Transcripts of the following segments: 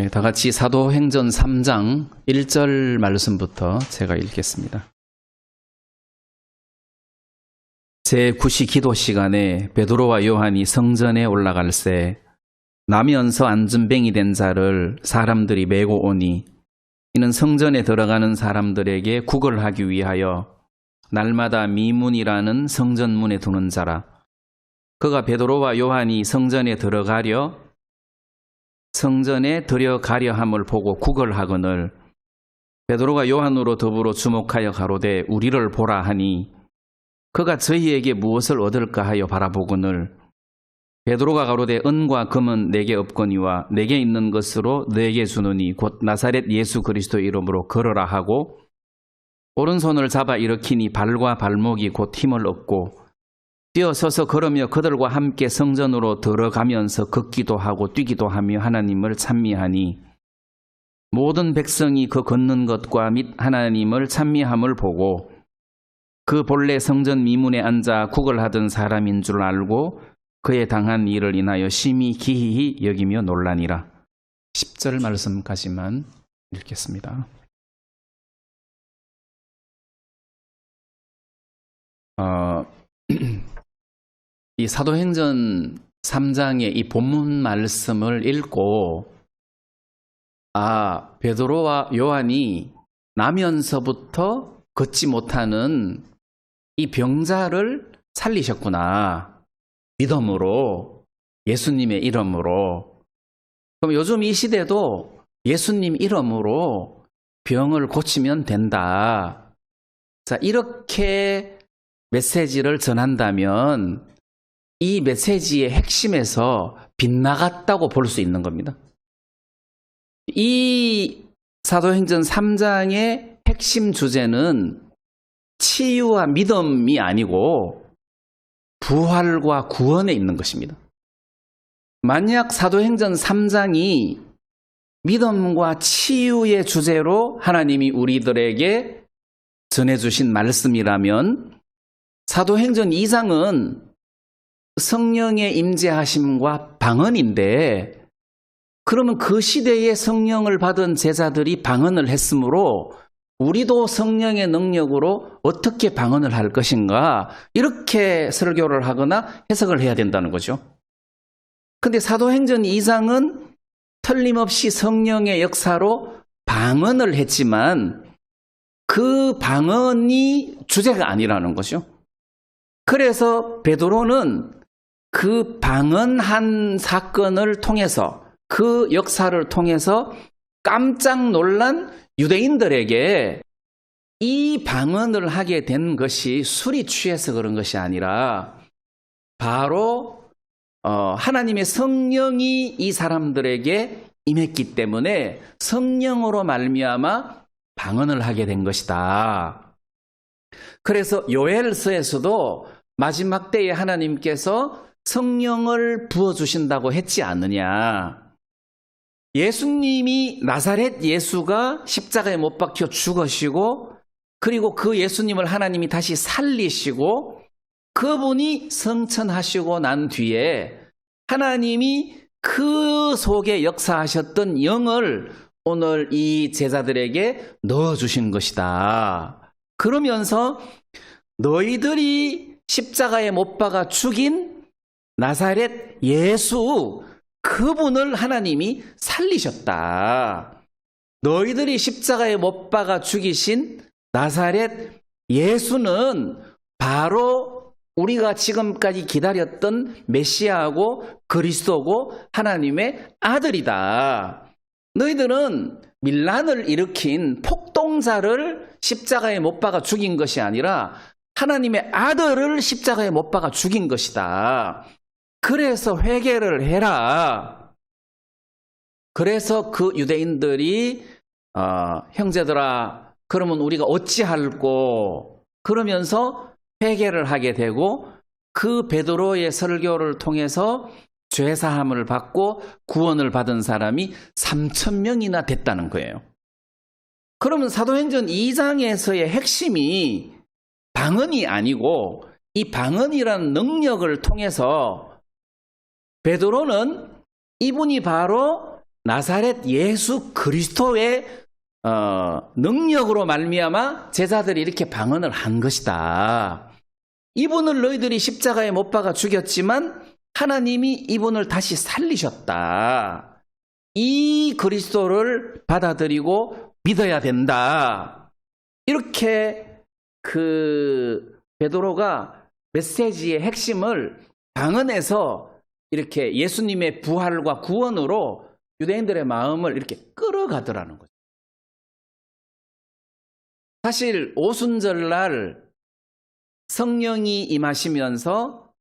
다 같이 사도행전 3장 1절 말씀부터 제가 읽겠습니다. 제9시 기도 시간에 베드로와 요한이 성전에 올라갈새 나면서 안전뱅이 된 자를 사람들이 메고 오니 이는 성전에 들어가는 사람들에게 구걸하기 위하여 날마다 미문이라는 성전문에 두는 자라. 그가 베드로와 요한이 성전에 들어가려 함을 보고 구걸하거늘 베드로가 요한으로 더불어 주목하여 가로되 우리를 보라 하니 그가 저희에게 무엇을 얻을까 하여 바라보거늘 베드로가 가로되 은과 금은 내게 없거니와 내게 있는 것으로 내게 주느니 곧 나사렛 예수 그리스도 이름으로 걸어라 하고 오른손을 잡아 일으키니 발과 발목이 곧 힘을 얻고 뛰어서서 걸으며 그들과 함께 성전으로 들어가면서 걷기도 하고 뛰기도 하며 하나님을 찬미하니 모든 백성이 그 걷는 것과 및 하나님을 찬미함을 보고 그 본래 성전 미문에 앉아 구걸하던 사람인 줄 알고 그의 당한 일을 인하여 심히 기이히 여기며 놀라니라. 10절 말씀까지만 읽겠습니다. 이 사도행전 3장의 이 본문 말씀을 읽고 베드로와 요한이 나면서부터 걷지 못하는 이 병자를 살리셨구나. 믿음으로, 예수님의 이름으로. 그럼 요즘 이 시대도 예수님 이름으로 병을 고치면 된다. 자, 이렇게 메시지를 전한다면 이 메시지의 핵심에서 빗나갔다고 볼 수 있는 겁니다. 이 사도행전 3장의 핵심 주제는 치유와 믿음이 아니고 부활과 구원에 있는 것입니다. 만약 사도행전 3장이 믿음과 치유의 주제로 하나님이 우리들에게 전해주신 말씀이라면 사도행전 2장은 성령의 임재하심과 방언인데 그러면 그 시대에 성령을 받은 제자들이 방언을 했으므로 우리도 성령의 능력으로 어떻게 방언을 할 것인가 이렇게 설교를 하거나 해석을 해야 된다는 거죠. 근데 사도행전 2장은 틀림없이 성령의 역사로 방언을 했지만 그 방언이 주제가 아니라는 거죠. 그래서 베드로는 그 방언한 사건을 통해서 그 역사를 통해서 깜짝 놀란 유대인들에게 이 방언을 하게 된 것이 술이 취해서 그런 것이 아니라 바로 하나님의 성령이 이 사람들에게 임했기 때문에 성령으로 말미암아 방언을 하게 된 것이다. 그래서 요엘서에서도 마지막 때에 하나님께서 성령을 부어주신다고 했지 않느냐. 예수님이 나사렛 예수가 십자가에 못 박혀 죽으시고 그리고 그 예수님을 하나님이 다시 살리시고 그분이 성천하시고 난 뒤에 하나님이 그 속에 역사하셨던 영을 오늘 이 제자들에게 넣어주신 것이다. 그러면서 너희들이 십자가에 못 박아 죽인 나사렛 예수 그분을 하나님이 살리셨다. 너희들이 십자가에 못 박아 죽이신 나사렛 예수는 바로 우리가 지금까지 기다렸던 메시아하고 그리스도고 하나님의 아들이다. 너희들은 밀란을 일으킨 폭동자를 십자가에 못 박아 죽인 것이 아니라 하나님의 아들을 십자가에 못 박아 죽인 것이다. 그래서 회개를 해라. 그래서 그 유대인들이 형제들아 그러면 우리가 어찌할꼬 그러면서 회개를 하게 되고 그 베드로의 설교를 통해서 죄사함을 받고 구원을 받은 사람이 3,000명이나 됐다는 거예요. 그러면 사도행전 2장에서의 핵심이 방언이 아니고 이 방언이라는 능력을 통해서 베드로는 이분이 바로 나사렛 예수 그리스도의 능력으로 말미암아 제자들이 이렇게 방언을 한 것이다. 이분을 너희들이 십자가에 못 박아 죽였지만 하나님이 이분을 다시 살리셨다. 이 그리스도를 받아들이고 믿어야 된다. 이렇게 베드로가 메시지의 핵심을 방언에서 이렇게 예수님의 부활과 구원으로 유대인들의 마음을 이렇게 끌어가더라는 거죠. 사실 오순절날 성령이 임하시면서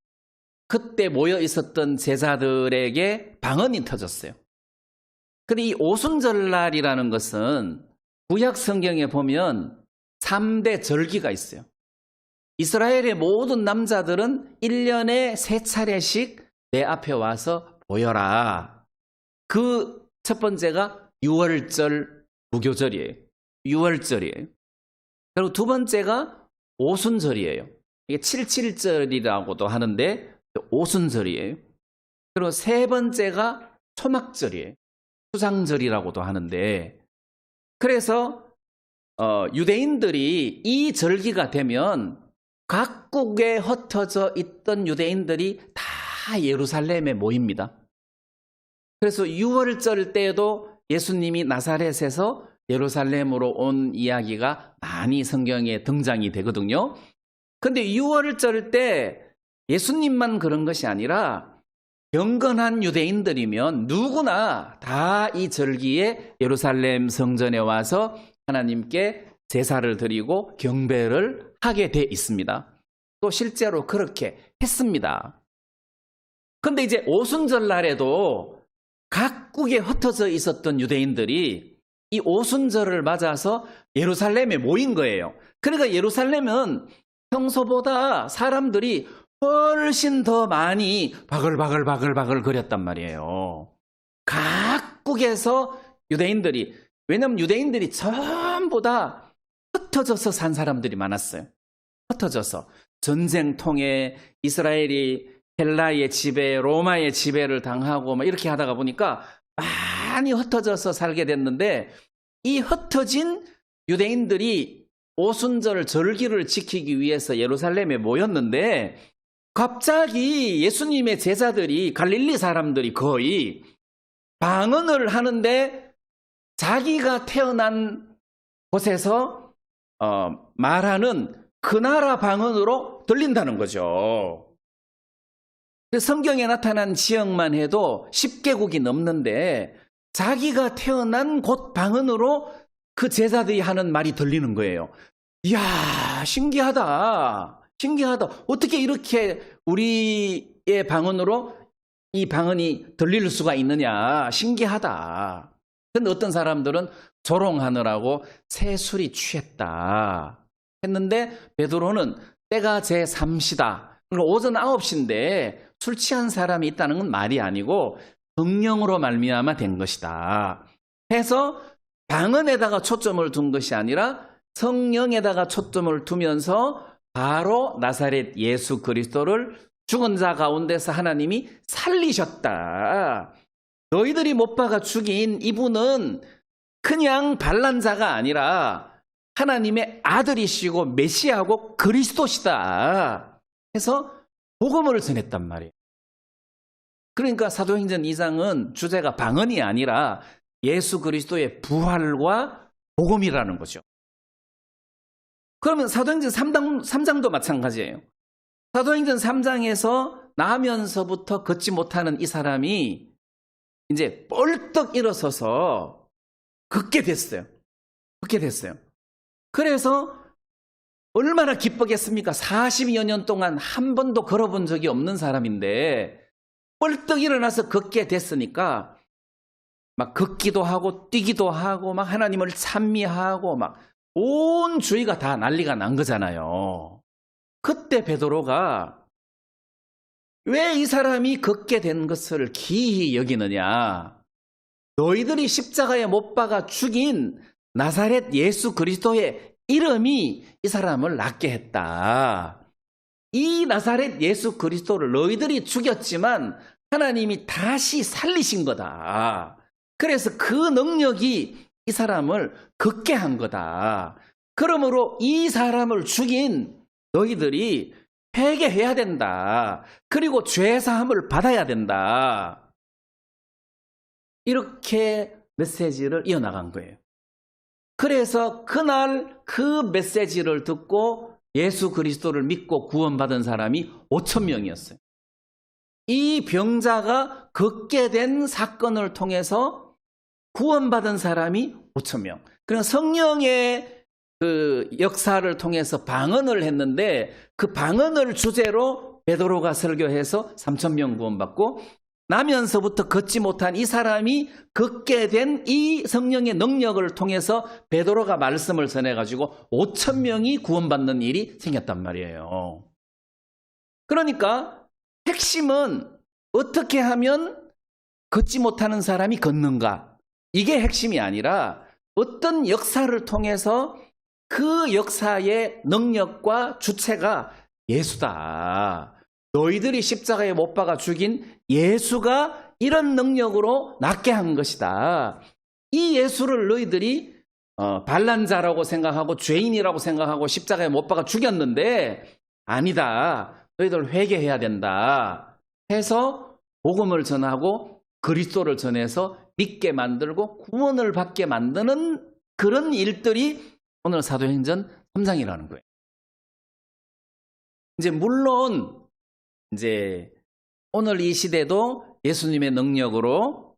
그때 모여 있었던 제자들에게 방언이 터졌어요. 근데 이 오순절날이라는 것은 구약 성경에 보면 3대 절기가 있어요. 이스라엘의 모든 남자들은 1년에 3차례씩 내 앞에 와서 보여라. 그 첫 번째가 유월절 무교절이에요. 유월절이에요. 그리고 두 번째가 오순절이에요. 이게 77절이라고도 하는데 오순절이에요. 그리고 세 번째가 초막절이에요. 수장절이라고도 하는데, 그래서 유대인들이 이 절기가 되면 각국에 흩어져 있던 유대인들이 다 예루살렘에 모입니다. 그래서 유월절 때에도 예수님이 나사렛에서 예루살렘으로 온 이야기가 많이 성경에 등장이 되거든요. 근데 유월절 때 예수님만 그런 것이 아니라 경건한 유대인들이면 누구나 다 이 절기에 예루살렘 성전에 와서 하나님께 제사를 드리고 경배를 하게 돼 있습니다. 또 실제로 그렇게 했습니다. 근데 이제 오순절 날에도 각국에 흩어져 있었던 유대인들이 이 오순절을 맞아서 예루살렘에 모인 거예요. 그러니까 예루살렘은 평소보다 사람들이 훨씬 더 많이 바글바글 거렸단 말이에요. 각국에서 유대인들이, 왜냐하면 유대인들이 전부 다 흩어져서 산 사람들이 많았어요. 흩어져서 전쟁통에 이스라엘이 헬라의 지배, 로마의 지배를 당하고 막 이렇게 하다가 보니까 많이 흩어져서 살게 됐는데, 이 흩어진 유대인들이 오순절 절기를 지키기 위해서 예루살렘에 모였는데, 갑자기 예수님의 제자들이, 갈릴리 사람들이 거의 방언을 하는데 자기가 태어난 곳에서 말하는 그 나라 방언으로 들린다는 거죠. 성경에 나타난 지역만 해도 10개국이 넘는데 자기가 태어난 곳 방언으로 그 제자들이 하는 말이 들리는 거예요. 이야, 신기하다. 어떻게 이렇게 우리의 방언으로 이 방언이 들릴 수가 있느냐. 신기하다. 근데 어떤 사람들은 조롱하느라고 새술이 취했다 했는데, 베드로는 때가 제3시다. 오전 9시인데 술 취한 사람이 있다는 건 말이 아니고 성령으로 말미암아 된 것이다 해서 방언에다가 초점을 둔 것이 아니라 성령에다가 초점을 두면서 바로 나사렛 예수 그리스도를 죽은 자 가운데서 하나님이 살리셨다. 너희들이 못 박아 죽인 이분은 그냥 반란 자가 아니라 하나님의 아들이시고 메시아고 그리스도시다 해서 복음을 전했단 말이에요. 그러니까 사도행전 2장은 주제가 방언이 아니라 예수 그리스도의 부활과 복음이라는 거죠. 그러면 사도행전 3장도 마찬가지예요. 사도행전 3장에서 나면서부터 걷지 못하는 이 사람이 이제 뻘떡 일어서서 걷게 됐어요. 그래서 얼마나 기쁘겠습니까? 40여 년 동안 한 번도 걸어본 적이 없는 사람인데 뻘떡 일어나서 걷게 됐으니까 막 걷기도 하고 뛰기도 하고 막 하나님을 찬미하고 막 온 주위가 다 난리가 난 거잖아요. 그때 베드로가 왜 이 사람이 걷게 된 것을 기이히 여기느냐? 너희들이 십자가에 못 박아 죽인 나사렛 예수 그리스도의 이름이 이 사람을 낫게 했다. 이 나사렛 예수 그리스도를 너희들이 죽였지만 하나님이 다시 살리신 거다. 그래서 그 능력이 이 사람을 걷게 한 거다. 그러므로 이 사람을 죽인 너희들이 회개해야 된다. 그리고 죄사함을 받아야 된다. 이렇게 메시지를 이어나간 거예요. 그래서 그날 그 메시지를 듣고 예수 그리스도를 믿고 구원받은 사람이 5천 명이었어요. 이 병자가 걷게 된 사건을 통해서 구원받은 사람이 5천 명. 그러니까 성령의 그 역사를 통해서 방언을 했는데 그 방언을 주제로 베드로가 설교해서 3천 명 구원받고 나면서부터 걷지 못한 이 사람이 걷게 된 이 성령의 능력을 통해서 베드로가 말씀을 전해가지고 5천 명이 구원받는 일이 생겼단 말이에요. 그러니까 핵심은 어떻게 하면 걷지 못하는 사람이 걷는가? 이게 핵심이 아니라 어떤 역사를 통해서 그 역사의 능력과 주체가 예수다. 너희들이 십자가에 못 박아 죽인 예수가 이런 능력으로 낫게 한 것이다. 이 예수를 너희들이 반란자라고 생각하고 죄인이라고 생각하고 십자가에 못 박아 죽였는데 아니다. 너희들 회개해야 된다. 해서 복음을 전하고 그리스도를 전해서 믿게 만들고 구원을 받게 만드는 그런 일들이 오늘 사도행전 3장이라는 거예요. 이제 물론 이제 오늘 이 시대도 예수님의 능력으로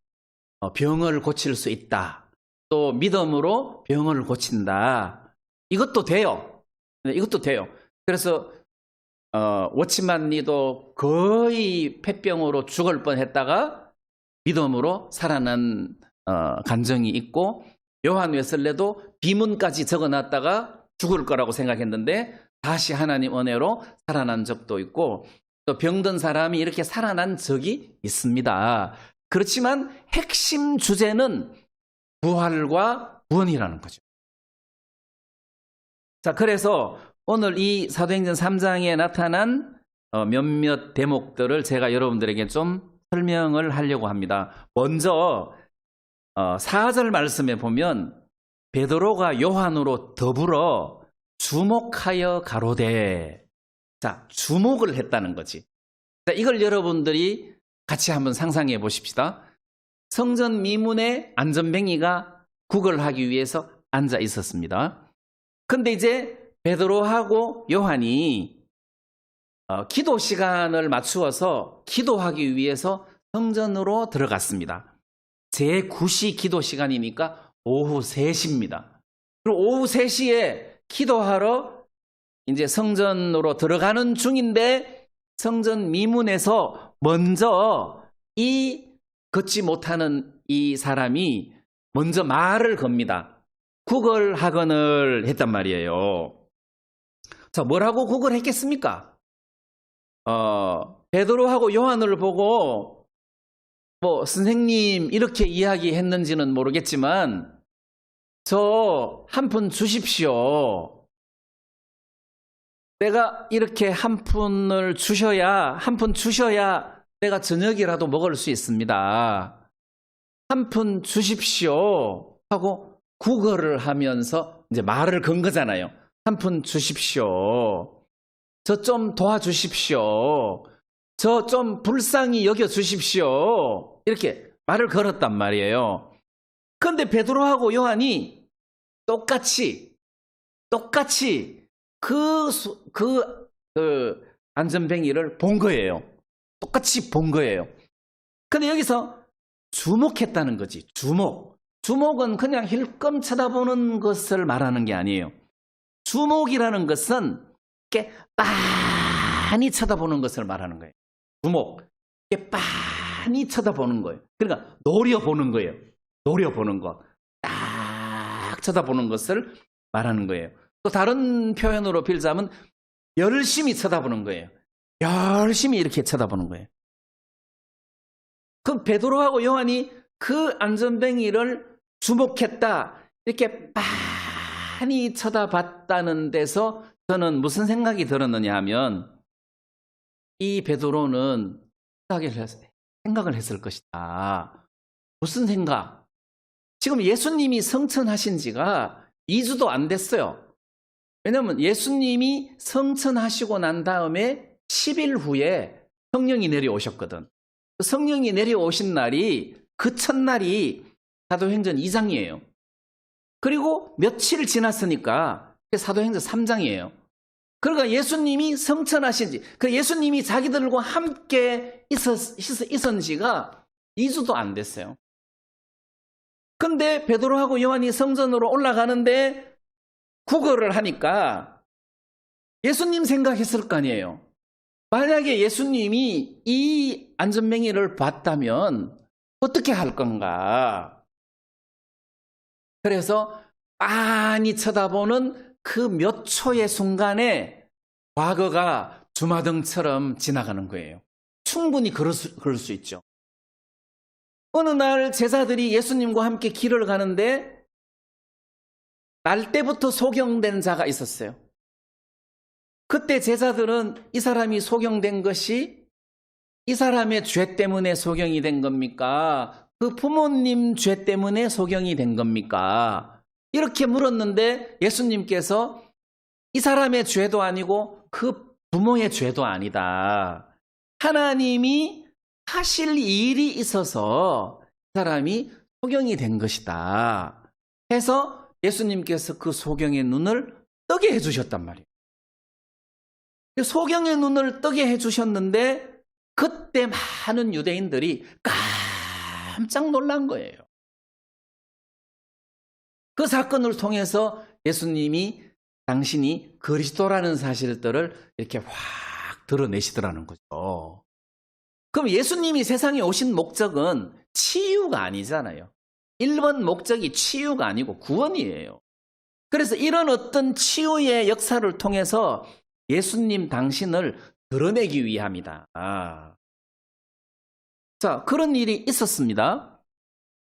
병을 고칠 수 있다. 또 믿음으로 병을 고친다. 이것도 돼요. 이것도 돼요. 그래서 워치만니도 거의 폐병으로 죽을 뻔했다가 믿음으로 살아난 간증이 있고 요한 웨슬레도 비문까지 적어놨다가 죽을 거라고 생각했는데 다시 하나님 은혜로 살아난 적도 있고 또 병든 사람이 이렇게 살아난 적이 있습니다. 그렇지만 핵심 주제는 부활과 구원이라는 거죠. 자, 그래서 오늘 이 사도행전 3장에 나타난 몇몇 대목들을 제가 여러분들에게 좀 설명을 하려고 합니다. 먼저 4절 말씀에 보면 베드로가 요한으로 더불어 주목하여 가로되, 자, 주목을 했다는 거지. 자, 이걸 여러분들이 같이 한번 상상해 보십시다. 성전 미문에 안전뱅이가 구걸하기 위해서 앉아 있었습니다. 근데 이제 베드로하고 요한이 기도 시간을 맞추어서 기도하기 위해서 성전으로 들어갔습니다. 제9시 기도 시간이니까 오후 3시입니다. 그리고 오후 3시에 기도하러 이제 성전으로 들어가는 중인데 성전 미문에서 먼저 이 걷지 못하는 이 사람이 먼저 말을 겁니다. 구걸하거늘 했단 말이에요. 자, 뭐라고 구걸했겠습니까? 베드로하고 요한을 보고 선생님 이렇게 이야기했는지는 모르겠지만 저 한 푼 주십시오. 내가 이렇게 한 푼 주셔야 내가 저녁이라도 먹을 수 있습니다. 한 푼 주십시오 하고 구걸을 하면서 이제 말을 건 거잖아요. 한 푼 주십시오. 저 좀 도와주십시오. 저 좀 불쌍히 여겨주십시오. 이렇게 말을 걸었단 말이에요. 그런데 베드로하고 요한이 똑같이 그 안전뱅이를 본 거예요. 똑같이 본 거예요. 근데 여기서 주목했다는 거지. 주목은 그냥 힐끔 쳐다보는 것을 말하는 게 아니에요. 주목이라는 것은 이렇게 빤히 쳐다보는 것을 말하는 거예요. 주목. 이렇게 빤히 쳐다보는 거예요. 그러니까 노려보는 거예요. 노려보는 거. 딱 쳐다보는 것을 말하는 거예요. 또 다른 표현으로 빌자면 열심히 쳐다보는 거예요. 열심히 이렇게 쳐다보는 거예요. 그럼 베드로하고 요한이 그 안전뱅이를 주목했다. 이렇게 빤히 쳐다봤다는 데서 저는 무슨 생각이 들었느냐 하면 이 베드로는 생각을 했을 것이다. 무슨 생각? 지금 예수님이 성천하신 지가 2주도 안 됐어요. 왜냐하면 예수님이 성천하시고 난 다음에 10일 후에 성령이 내려오셨거든. 성령이 내려오신 날이 그 첫날이 사도행전 2장이에요. 그리고 며칠 지났으니까 사도행전 3장이에요. 그러니까 예수님이 성천하신 지, 그 예수님이 자기들과 함께 있은 지가 2주도 안 됐어요. 근데 베드로하고 요한이 성전으로 올라가는데 구걸을 하니까 예수님 생각했을 거 아니에요. 만약에 예수님이 이 안전뱅이를 봤다면 어떻게 할 건가? 그래서 빤히 쳐다보는 그 몇 초의 순간에 과거가 주마등처럼 지나가는 거예요. 충분히 그럴 수 있죠. 어느 날 제자들이 예수님과 함께 길을 가는데 날 때부터 소경된 자가 있었어요. 그때 제자들은 이 사람이 소경된 것이 이 사람의 죄 때문에 소경이 된 겁니까? 그 부모님 죄 때문에 소경이 된 겁니까? 이렇게 물었는데 예수님께서 이 사람의 죄도 아니고 그 부모의 죄도 아니다. 하나님이 하실 일이 있어서 이 사람이 소경이 된 것이다. 해서 예수님께서 그 소경의 눈을 뜨게 해주셨단 말이에요. 소경의 눈을 뜨게 해주셨는데 그때 많은 유대인들이 깜짝 놀란 거예요. 그 사건을 통해서 예수님이 당신이 그리스도라는 사실들을 이렇게 확 드러내시더라는 거죠. 그럼 예수님이 세상에 오신 목적은 치유가 아니잖아요. 1번 목적이 치유가 아니고 구원이에요. 그래서 이런 어떤 치유의 역사를 통해서 예수님 당신을 드러내기 위함이다. 자, 그런 일이 있었습니다.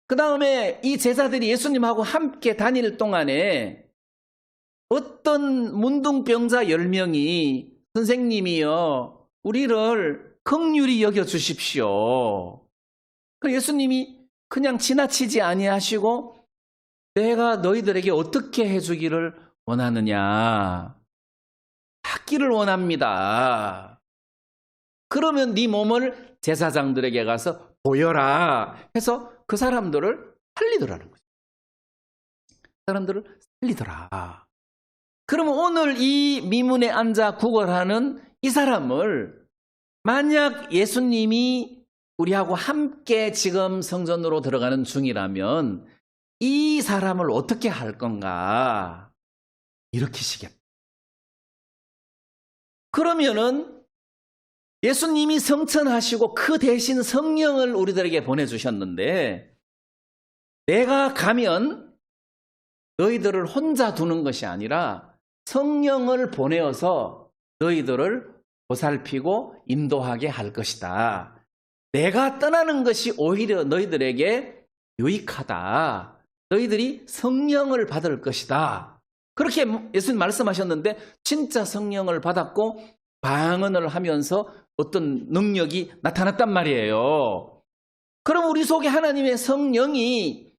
그 다음에 이 제자들이 예수님하고 함께 다닐 동안에 어떤 문둥병자 10명이 선생님이여 우리를 긍휼히 여겨주십시오. 예수님이 그냥 지나치지 아니하시고 내가 너희들에게 어떻게 해주기를 원하느냐. 받기를 원합니다. 그러면 네 몸을 제사장들에게 가서 보여라 해서 그 사람들을 살리더라는 거죠. 사람들을 살리더라. 그러면 오늘 이 미문에 앉아 구걸하는 이 사람을 만약 예수님이 우리하고 함께 지금 성전으로 들어가는 중이라면 이 사람을 어떻게 할 건가? 일으키시겠다. 그러면은 예수님이 성천하시고 그 대신 성령을 우리들에게 보내주셨는데 내가 가면 너희들을 혼자 두는 것이 아니라 성령을 보내어서 너희들을 보살피고 인도하게 할 것이다. 내가 떠나는 것이 오히려 너희들에게 유익하다. 너희들이 성령을 받을 것이다. 그렇게 예수님 말씀하셨는데 진짜 성령을 받았고 방언을 하면서 어떤 능력이 나타났단 말이에요. 그럼 우리 속에 하나님의 성령이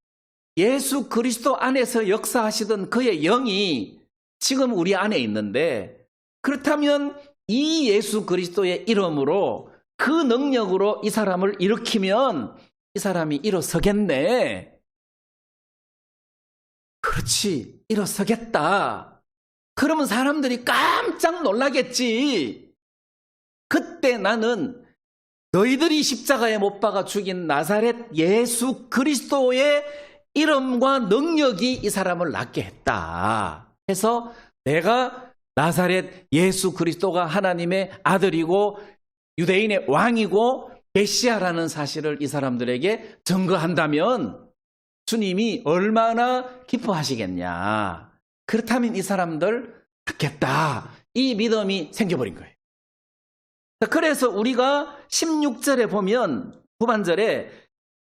예수 그리스도 안에서 역사하시던 그의 영이 지금 우리 안에 있는데 그렇다면 이 예수 그리스도의 이름으로 그 능력으로 이 사람을 일으키면 이 사람이 일어서겠네. 그렇지, 일어서겠다. 그러면 사람들이 깜짝 놀라겠지. 그때 나는 너희들이 십자가에 못 박아 죽인 나사렛 예수 그리스도의 이름과 능력이 이 사람을 낫게 했다. 해서 내가 나사렛 예수 그리스도가 하나님의 아들이고 유대인의 왕이고 메시아라는 사실을 이 사람들에게 증거한다면 주님이 얼마나 기뻐하시겠냐. 그렇다면 이 사람들 낫겠다. 이 믿음이 생겨버린 거예요. 그래서 우리가 16절에 보면 후반절에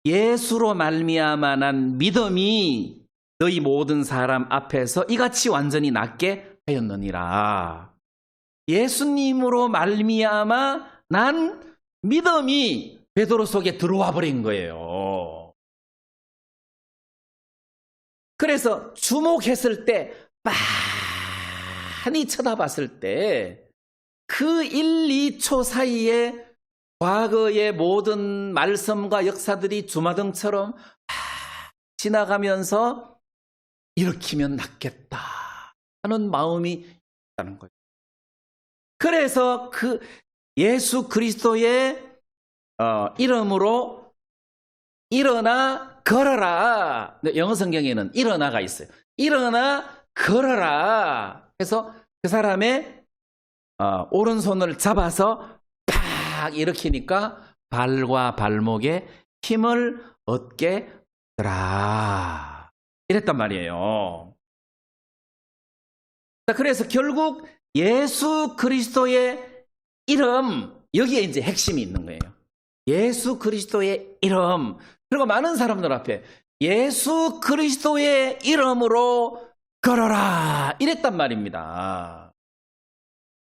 예수로 말미암아 난 믿음이 너희 모든 사람 앞에서 이같이 완전히 낫게 하였느니라. 예수님으로 말미암아 난 믿음이 베드로 속에 들어와 버린 거예요. 그래서 주목했을 때 빤히 쳐다봤을 때 그 1, 2초 사이에 과거의 모든 말씀과 역사들이 주마등처럼 지나가면서 일으키면 낫겠다 하는 마음이 있다는 거예요. 그래서 그 예수 그리스도의 이름으로 일어나 걸어라. 영어 성경에는 일어나가 있어요. 일어나 걸어라. 그래서 그 사람의 오른손을 잡아서 팍 일으키니까 발과 발목에 힘을 얻게 되더라. 이랬단 말이에요. 그래서 결국 예수 그리스도의 이름, 여기에 이제 핵심이 있는 거예요. 예수 그리스도의 이름. 그리고 많은 사람들 앞에 예수 그리스도의 이름으로 걸어라. 이랬단 말입니다.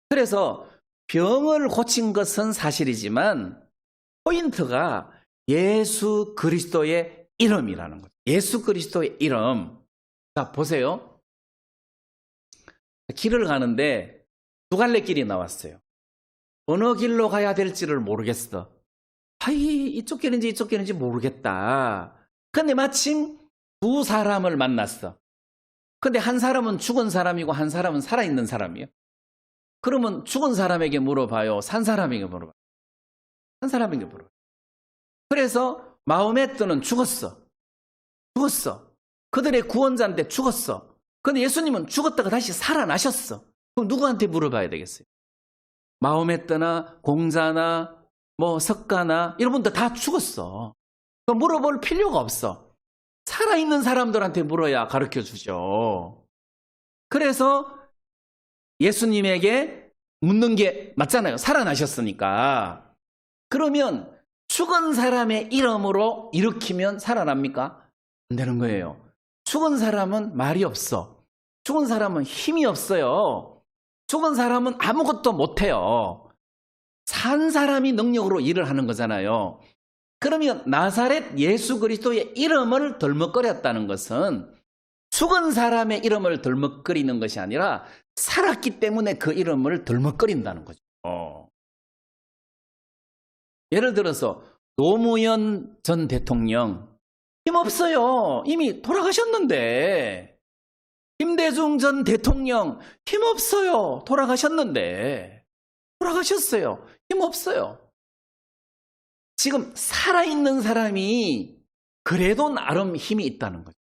그래서 병을 고친 것은 사실이지만 포인트가 예수 그리스도의 이름이라는 거죠. 예수 그리스도의 이름. 자, 보세요. 길을 가는데 두 갈래 길이 나왔어요. 어느 길로 가야 될지를 모르겠어. 이쪽 길인지 이쪽 길인지 모르겠다. 근데 마침 두 사람을 만났어. 근데 한 사람은 죽은 사람이고 한 사람은 살아있는 사람이에요. 그러면 죽은 사람에게 물어봐요? 산 사람에게 물어봐요? 산 사람에게 물어봐요. 그래서 마호메트는 죽었어. 그들의 구원자인데 죽었어. 근데 예수님은 죽었다가 다시 살아나셨어. 그럼 누구한테 물어봐야 되겠어요? 마호메트나 공자나 석가나 이런 분들 다 죽었어. 그럼 물어볼 필요가 없어. 살아있는 사람들한테 물어야 가르쳐 주죠. 그래서 예수님에게 묻는 게 맞잖아요. 살아나셨으니까. 그러면 죽은 사람의 이름으로 일으키면 살아납니까? 안 되는 거예요. 죽은 사람은 말이 없어. 죽은 사람은 힘이 없어요. 죽은 사람은 아무것도 못해요. 산 사람이 능력으로 일을 하는 거잖아요. 그러면 나사렛 예수 그리스도의 이름을 덜먹거렸다는 것은 죽은 사람의 이름을 덜먹거리는 것이 아니라 살았기 때문에 그 이름을 덜먹거린다는 거죠. 예를 들어서 노무현 전 대통령 힘없어요. 이미 돌아가셨는데. 김대중 전 대통령 힘없어요. 돌아가셨는데. 돌아가셨어요. 힘없어요. 지금 살아있는 사람이 그래도 나름 힘이 있다는 거죠.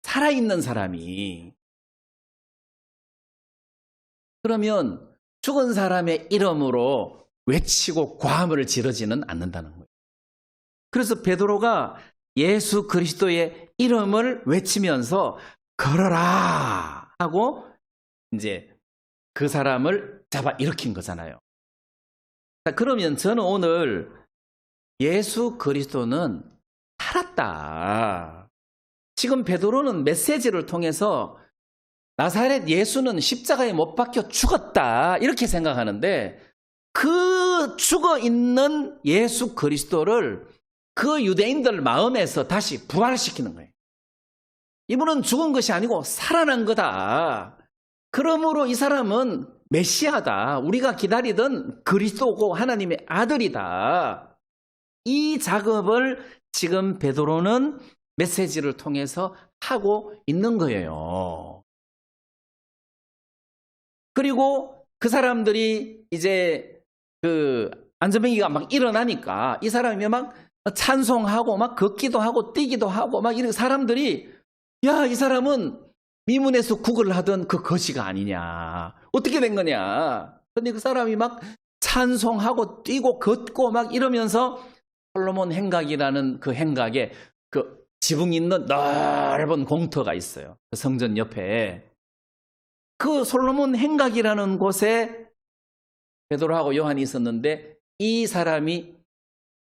살아있는 사람이. 그러면 죽은 사람의 이름으로 외치고 과음을 지르지는 않는다는 거예요. 그래서 베드로가 예수 그리스도의 이름을 외치면서 걸어라 하고 이제 그 사람을 잡아 일으킨 거잖아요. 자, 그러면 저는 오늘 예수 그리스도는 살았다. 지금 베드로는 메시지를 통해서 나사렛 예수는 십자가에 못 박혀 죽었다 이렇게 생각하는데 그 죽어 있는 예수 그리스도를 그 유대인들 마음에서 다시 부활시키는 거예요. 이분은 죽은 것이 아니고 살아난 거다. 그러므로 이 사람은 메시아다. 우리가 기다리던 그리스도고 하나님의 아들이다. 이 작업을 지금 베드로는 메시지를 통해서 하고 있는 거예요. 그리고 그 사람들이 이제 그 안전뱅이가 막 일어나니까 이 사람이 막 찬송하고 막 걷기도 하고 뛰기도 하고 막 이런 사람들이 야, 이 사람은 미문에서 국을 하던 그 거지가 아니냐. 어떻게 된 거냐. 근데 그 사람이 막 찬송하고 뛰고 걷고 막 이러면서 솔로몬 행각이라는 그 행각에 그 지붕 있는 넓은 공터가 있어요. 그 성전 옆에. 그 솔로몬 행각이라는 곳에 베드로하고 요한이 있었는데 이 사람이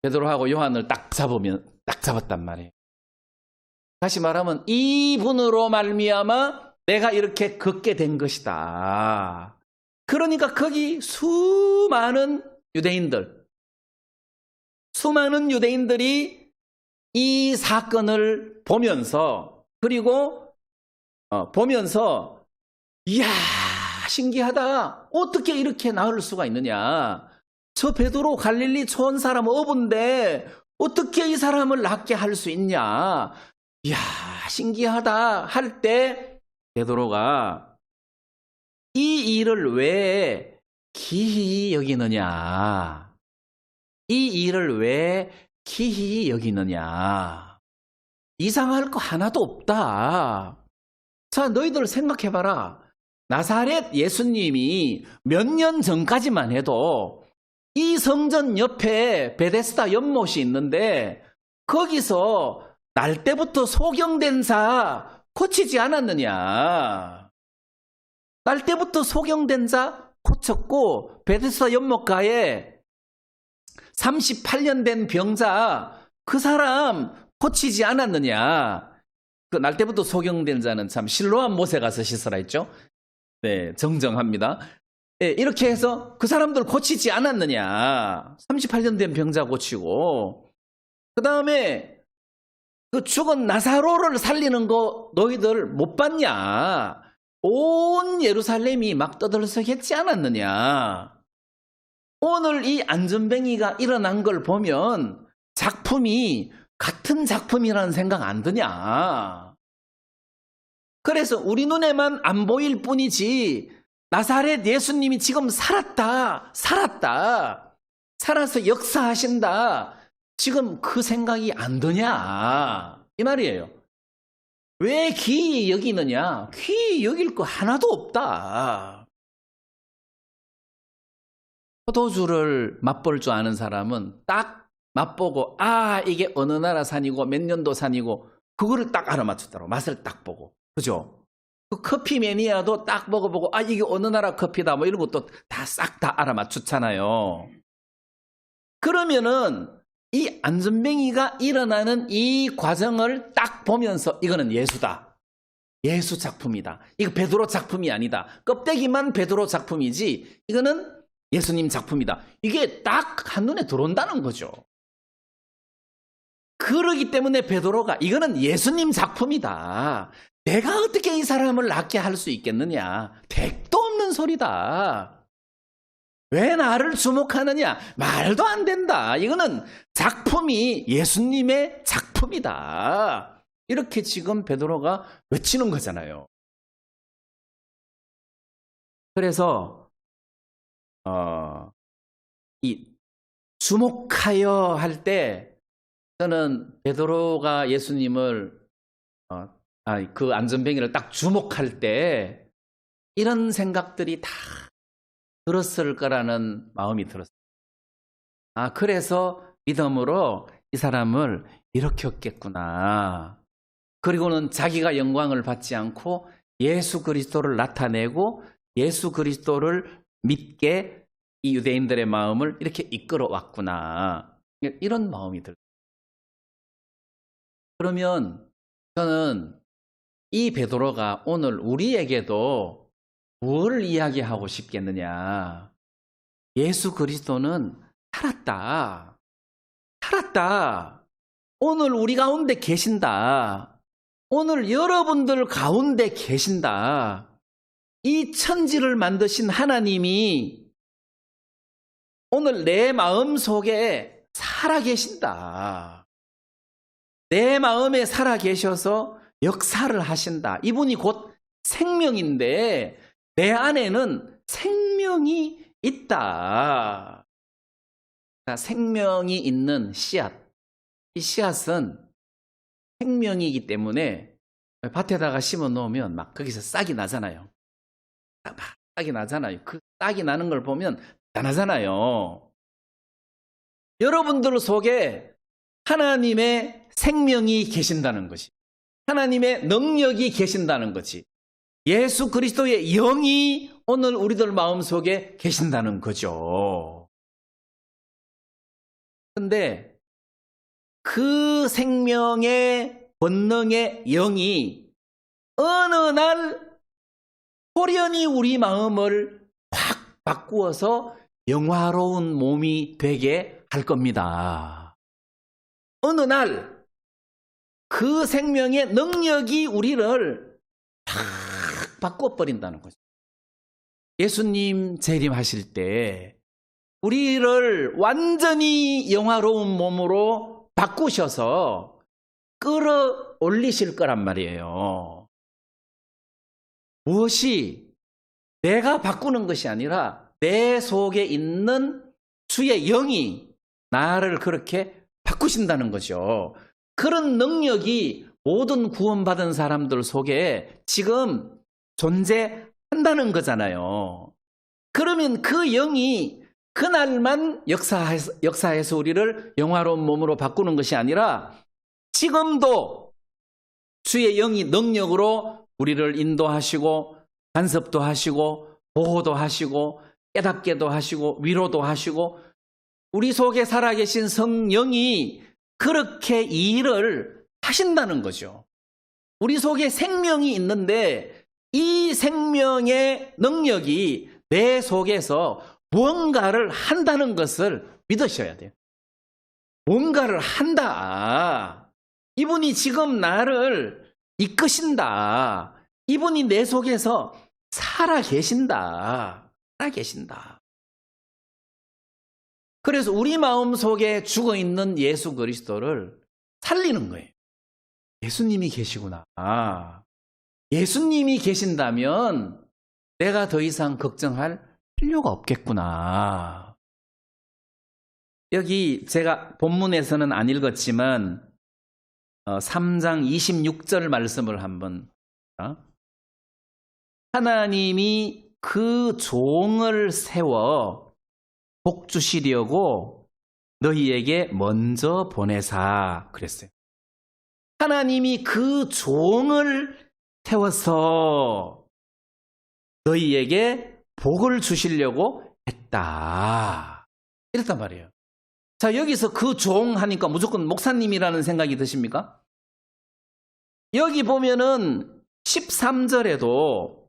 베드로하고 요한을 딱 잡았단 말이에요. 다시 말하면 이분으로 말미암아 내가 이렇게 걷게 된 것이다. 그러니까 거기 수많은 유대인들이 이 사건을 보면서 그리고 보면서 이야 신기하다. 어떻게 이렇게 나을 수가 있느냐. 저 베드로 갈릴리 촌 사람 어부인데 어떻게 이 사람을 낫게 할 수 있냐. 이야 신기하다 할 때 베드로가 이 일을 왜 기히 여기느냐. 이 일을 왜 기히 여기느냐. 이상할 거 하나도 없다. 자, 너희들 생각해봐라. 나사렛 예수님이 몇 년 전까지만 해도 이 성전 옆에 베데스다 연못이 있는데 거기서 날 때부터 소경된 자 고치지 않았느냐. 날 때부터 소경된 자 고쳤고 베데스다 연못가에 38년 된 병자 그 사람 고치지 않았느냐. 그 날 때부터 소경된 자는 참 실로암 못에 가서 씻으라 했죠. 네, 정정합니다. 네, 이렇게 해서 그 사람들 고치지 않았느냐. 38년 된 병자 고치고 그 다음에 그 죽은 나사로를 살리는 거 너희들 못 봤냐. 온 예루살렘이 막 떠들썩했지 않았느냐. 오늘 이 안전뱅이가 일어난 걸 보면 작품이 같은 작품이라는 생각 안 드냐. 그래서 우리 눈에만 안 보일 뿐이지 나사렛 예수님이 지금 살았다. 살아서 역사하신다. 지금 그 생각이 안 드냐. 이 말이에요. 왜 귀히 여기느냐. 귀히 여길 거 하나도 없다. 포도주를 맛볼 줄 아는 사람은 딱 맛보고 이게 어느 나라 산이고 몇 년도 산이고 그거를 딱 알아맞추더라고. 맛을 딱 보고. 그죠? 그 커피 매니아도 딱 먹어보고 이게 어느 나라 커피다 뭐 이런 것도 다 싹 다 알아맞추잖아요. 그러면은 이 안전뱅이가 일어나는 이 과정을 딱 보면서 이거는 예수다. 예수 작품이다. 이거 베드로 작품이 아니다. 껍데기만 베드로 작품이지 이거는 예수님 작품이다. 이게 딱 한눈에 들어온다는 거죠. 그러기 때문에 베드로가 이거는 예수님 작품이다. 내가 어떻게 이 사람을 낫게 할 수 있겠느냐. 택도 없는 소리다. 왜 나를 주목하느냐. 말도 안 된다. 이거는 작품이 예수님의 작품이다. 이렇게 지금 베드로가 외치는 거잖아요. 그래서 이 주목하여 할 때 저는 베드로가 예수님을 그 안전뱅이를 딱 주목할 때 이런 생각들이 다 들었을 거라는 마음이 들었어요. 그래서 믿음으로 이 사람을 일으켰겠구나. 그리고는 자기가 영광을 받지 않고 예수 그리스도를 나타내고 예수 그리스도를 믿게 이 유대인들의 마음을 이렇게 이끌어 왔구나. 이런 마음이 들어요. 그러면 저는 이 베드로가 오늘 우리에게도 뭘 이야기하고 싶겠느냐. 예수 그리스도는 살았다. 오늘 우리 가운데 계신다. 오늘 여러분들 가운데 계신다. 이 천지를 만드신 하나님이 오늘 내 마음 속에 살아계신다. 내 마음에 살아계셔서 역사를 하신다. 이분이 곧 생명인데 내 안에는 생명이 있다. 생명이 있는 씨앗. 이 씨앗은 생명이기 때문에 밭에다가 심어 놓으면 막 거기서 싹이 나잖아요. 싹이 나잖아요. 그 싹이 나는 걸 보면 대단하잖아요. 여러분들 속에 하나님의 생명이 계신다는 것이, 하나님의 능력이 계신다는 것이, 예수 그리스도의 영이 오늘 우리들 마음속에 계신다는 거죠. 그런데 그 생명의 권능의 영이 어느 날 호련히 우리 마음을 확 바꾸어서 영화로운 몸이 되게 할 겁니다. 어느 날 그 생명의 능력이 우리를 다 바꿔버린다는 거죠. 예수님 재림하실 때 우리를 완전히 영화로운 몸으로 바꾸셔서 끌어올리실 거란 말이에요. 무엇이 내가 바꾸는 것이 아니라 내 속에 있는 주의 영이 나를 그렇게 바꾸신다는 거죠. 그런 능력이 모든 구원받은 사람들 속에 지금 존재한다는 거잖아요. 그러면 그 영이 그날만 역사해서 우리를 영화로운 몸으로 바꾸는 것이 아니라 지금도 주의 영이 능력으로 우리를 인도하시고 간섭도 하시고 보호도 하시고 깨닫게도 하시고 위로도 하시고 우리 속에 살아계신 성령이 그렇게 이 일을 하신다는 거죠. 우리 속에 생명이 있는데 이 생명의 능력이 내 속에서 무언가를 한다는 것을 믿으셔야 돼요. 뭔가를 한다. 이분이 지금 나를 이끄신다. 이분이 내 속에서 살아계신다. 살아계신다. 그래서 우리 마음 속에 죽어있는 예수 그리스도를 살리는 거예요. 예수님이 계시구나. 예수님이 계신다면 내가 더 이상 걱정할 필요가 없겠구나. 여기 제가 본문에서는 안 읽었지만 3장 26절 말씀을 한번 하나님이 그 종을 세워 복 주시려고 너희에게 먼저 보내사 그랬어요. 하나님이 그 종을 세워서 너희에게 복을 주시려고 했다. 이랬단 말이에요. 자, 여기서 그 종 하니까 무조건 목사님이라는 생각이 드십니까? 여기 보면은 13절에도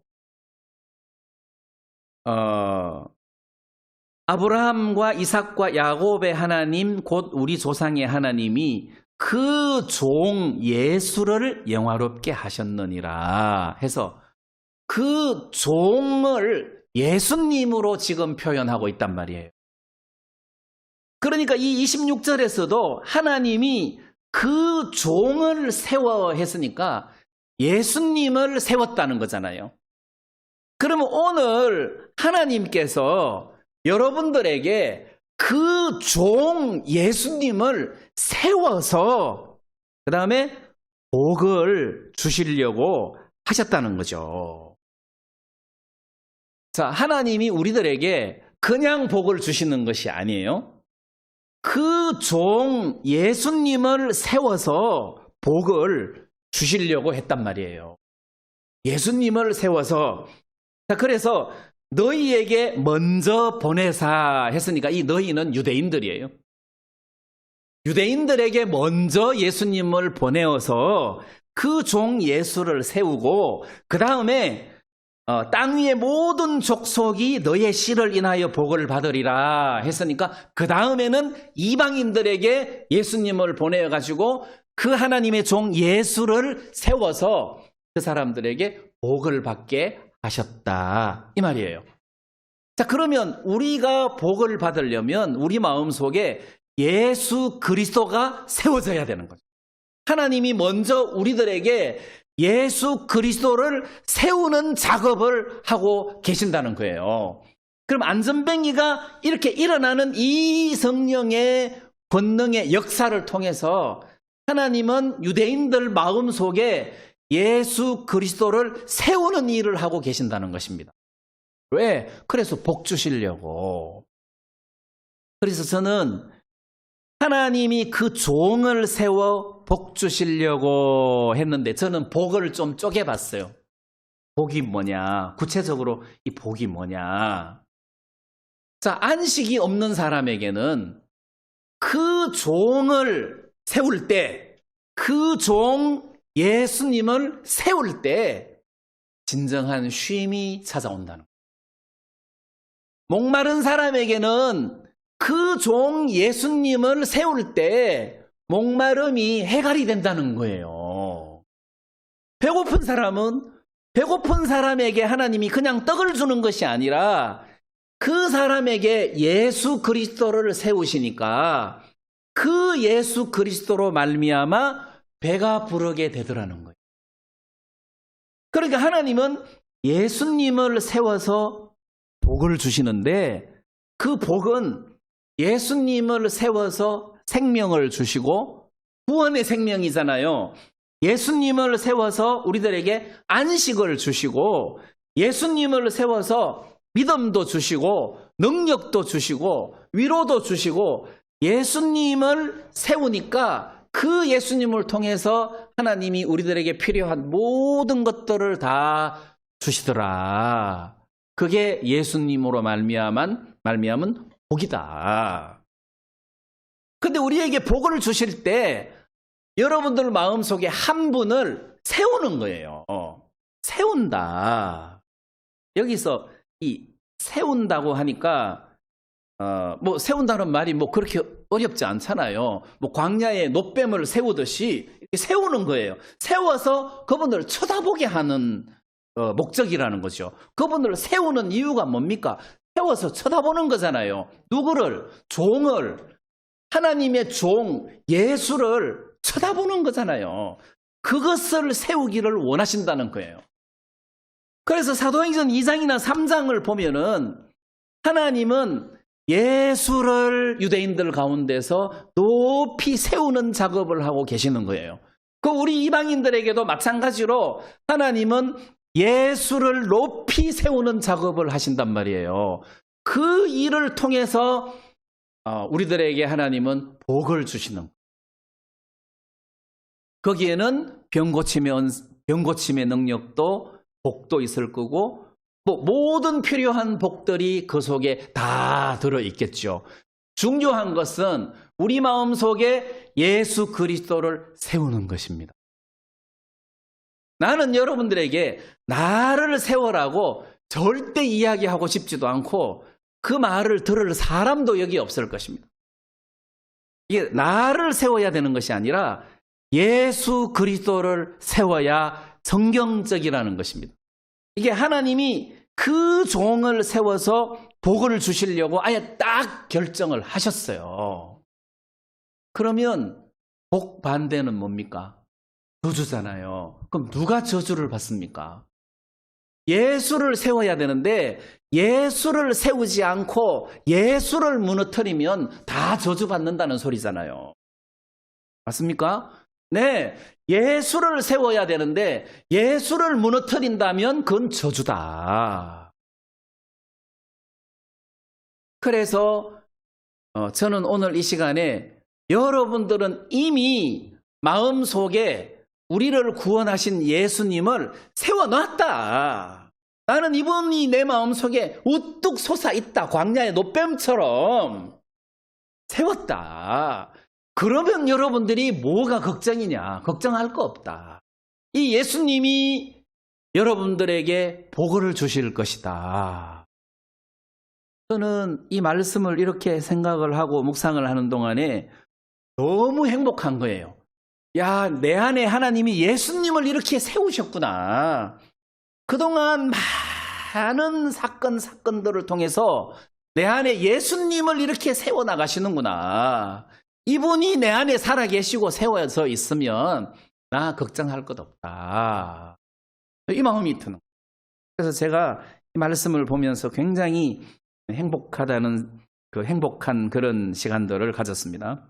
아브라함과 이삭과 야곱의 하나님 곧 우리 조상의 하나님이 그 종 예수를 영화롭게 하셨느니라 해서 그 종을 예수님으로 지금 표현하고 있단 말이에요. 그러니까 이 26절에서도 하나님이 그 종을 세워 했으니까 예수님을 세웠다는 거잖아요. 그러면 오늘 하나님께서 여러분들에게 그 종 예수님을 세워서 그 다음에 복을 주시려고 하셨다는 거죠. 자, 하나님이 우리들에게 그냥 복을 주시는 것이 아니에요. 그 종 예수님을 세워서 복을 주시려고 했단 말이에요. 예수님을 세워서. 자, 그래서 너희에게 먼저 보내사 했으니까 이 너희는 유대인들이에요. 유대인들에게 먼저 예수님을 보내어서 그 종 예수를 세우고 그 다음에 땅 위의 모든 족속이 너의 씨를 인하여 복을 받으리라 했으니까 그 다음에는 이방인들에게 예수님을 보내가지고 그 하나님의 종 예수를 세워서 그 사람들에게 복을 받게 하셨다 이 말이에요. 자, 그러면 우리가 복을 받으려면 우리 마음속에 예수 그리스도가 세워져야 되는 거죠. 하나님이 먼저 우리들에게 예수 그리스도를 세우는 작업을 하고 계신다는 거예요. 그럼 안전뱅이가 이렇게 일어나는 이 성령의 권능의 역사를 통해서 하나님은 유대인들 마음속에 예수 그리스도를 세우는 일을 하고 계신다는 것입니다. 왜? 그래서 복 주시려고. 그래서 저는 하나님이 그 종을 세워 복 주시려고 했는데 저는 복을 좀 쪼개봤어요. 복이 뭐냐? 구체적으로 이 복이 뭐냐? 자, 안식이 없는 사람에게는 그 종을 세울 때, 그 종 예수님을 세울 때 진정한 쉼이 찾아온다는 거예요. 목마른 사람에게는 그 종 예수님을 세울 때 목마름이 해갈이 된다는 거예요. 배고픈 사람은 배고픈 사람에게 하나님이 그냥 떡을 주는 것이 아니라 그 사람에게 예수 그리스도를 세우시니까 그 예수 그리스도로 말미암아 배가 부르게 되더라는 거예요. 그러니까 하나님은 예수님을 세워서 복을 주시는데 그 복은 예수님을 세워서 생명을 주시고 구원의 생명이잖아요. 예수님을 세워서 우리들에게 안식을 주시고 예수님을 세워서 믿음도 주시고 능력도 주시고 위로도 주시고 예수님을 세우니까 그 예수님을 통해서 하나님이 우리들에게 필요한 모든 것들을 다 주시더라. 그게 예수님으로 말미암은 복이다. 근데 우리에게 복을 주실 때 여러분들 마음속에 한 분을 세우는 거예요. 세운다. 여기서 이 세운다고 하니까 뭐 세운다는 말이 뭐 그렇게 어렵지 않잖아요. 뭐 광야에 놋뱀을 세우듯이 이렇게 세우는 거예요. 세워서 그분을 쳐다보게 하는 목적이라는 거죠. 그분을 세우는 이유가 뭡니까? 세워서 쳐다보는 거잖아요. 누구를? 종을. 하나님의 종 예수를 쳐다보는 거잖아요. 그것을 세우기를 원하신다는 거예요. 그래서 사도행전 2장이나 3장을 보면은 하나님은 예수를 유대인들 가운데서 높이 세우는 작업을 하고 계시는 거예요. 그 우리 이방인들에게도 마찬가지로 하나님은 예수를 높이 세우는 작업을 하신단 말이에요. 그 일을 통해서 우리들에게 하나님은 복을 주시는 거예요. 거기에는 병고침의 능력도 복도 있을 거고 뭐 모든 필요한 복들이 그 속에 다 들어있겠죠. 중요한 것은 우리 마음속에 예수 그리스도를 세우는 것입니다. 나는 여러분들에게 나를 세워라고 절대 이야기하고 싶지도 않고 그 말을 들을 사람도 여기 없을 것입니다. 이게 나를 세워야 되는 것이 아니라 예수 그리스도를 세워야 성경적이라는 것입니다. 이게 하나님이 그 종을 세워서 복을 주시려고 아예 딱 결정을 하셨어요. 그러면 복 반대는 뭡니까? 저주잖아요. 그럼 누가 저주를 받습니까? 예수를 세워야 되는데 예수를 세우지 않고 예수를 무너뜨리면 다 저주받는다는 소리잖아요. 맞습니까? 네, 예수를 세워야 되는데 예수를 무너뜨린다면 그건 저주다. 그래서 저는 오늘 이 시간에 여러분들은 이미 마음속에 우리를 구원하신 예수님을 세워놨다. 나는 이분이 내 마음속에 우뚝 솟아있다. 광야의 놋뱀처럼 세웠다. 그러면 여러분들이 뭐가 걱정이냐? 걱정할 거 없다. 이 예수님이 여러분들에게 복을 주실 것이다. 저는 이 말씀을 이렇게 생각을 하고 묵상을 하는 동안에 너무 행복한 거예요. 야, 내 안에 하나님이 예수님을 이렇게 세우셨구나. 그동안 많은 사건들을 통해서 내 안에 예수님을 이렇게 세워나가시는구나. 이분이 내 안에 살아계시고 세워져 있으면 나 걱정할 것 없다. 이 마음이 드는 거예요. 그래서 제가 이 말씀을 보면서 굉장히 행복하다는 행복한 그런 시간들을 가졌습니다.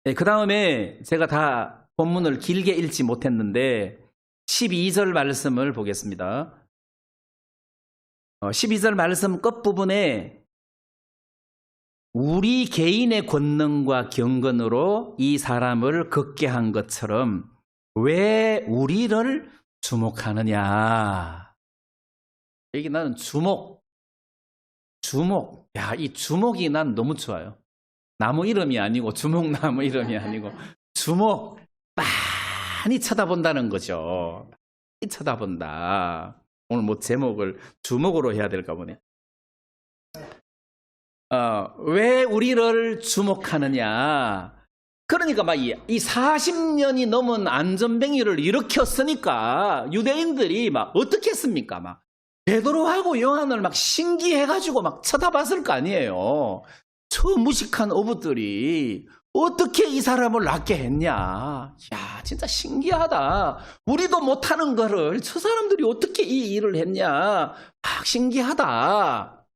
네, 그 다음에 제가 다 본문을 길게 읽지 못했는데 12절 말씀을 보겠습니다. 12절 말씀 끝부분에 우리 개인의 권능과 경건으로 이 사람을 걷게 한 것처럼 왜 우리를 주목하느냐. 여기 나는 주목. 야, 이 주목이 난 너무 좋아요. 나무 이름이 아니고 주목나무 이름이 아니고 주목. 많이 쳐다본다는 거죠. 많이 쳐다본다. 오늘 뭐 제목을 주목으로 해야 될까 보네. 왜 우리를 주목하느냐? 그러니까 막 이 40년이 넘은 안전뱅이를 일으켰으니까 유대인들이 막 어떻게 했습니까? 막 베드로하고 요한을 막 신기해가지고 막 쳐다봤을 거 아니에요. 저 무식한 어부들이 어떻게 이 사람을 낫게 했냐? 야, 진짜 신기하다. 우리도 못하는 거를 저 사람들이 어떻게 이 일을 했냐? 막 신기하다.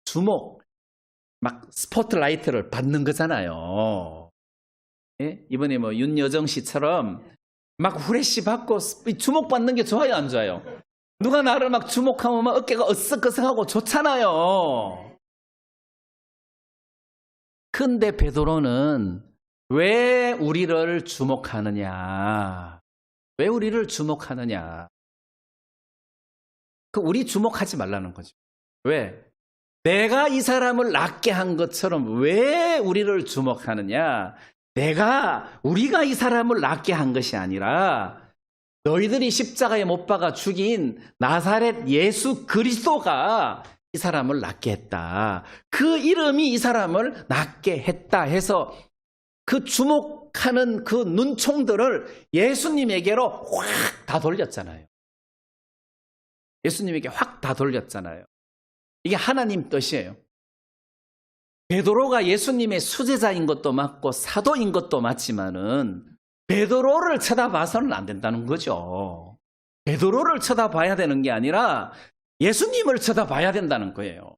주목, 막 스포트라이트를 받는 거잖아요. 예? 이번에 뭐 윤여정 씨처럼 막 후레쉬 받고 주목받는 게 좋아요, 안 좋아요? 누가 나를 막 주목하면 막 어깨가 어쓱어쓱하고 좋잖아요. 근데 베드로는 왜 우리를 주목하느냐? 왜 우리를 주목하느냐? 우리 주목하지 말라는 거죠. 왜? 내가 이 사람을 낫게 한 것처럼 왜 우리를 주목하느냐? 우리가 이 사람을 낫게 한 것이 아니라 너희들이 십자가에 못 박아 죽인 나사렛 예수 그리스도가 이 사람을 낫게 했다. 그 이름이 이 사람을 낫게 했다 해서 그 주목하는 그 눈총들을 예수님에게로 확 다 돌렸잖아요. 예수님에게 확 다 돌렸잖아요. 이게 하나님 뜻이에요. 베드로가 예수님의 수제자인 것도 맞고 사도인 것도 맞지만은 베드로를 쳐다봐서는 안 된다는 거죠. 베드로를 쳐다봐야 되는 게 아니라 예수님을 쳐다봐야 된다는 거예요.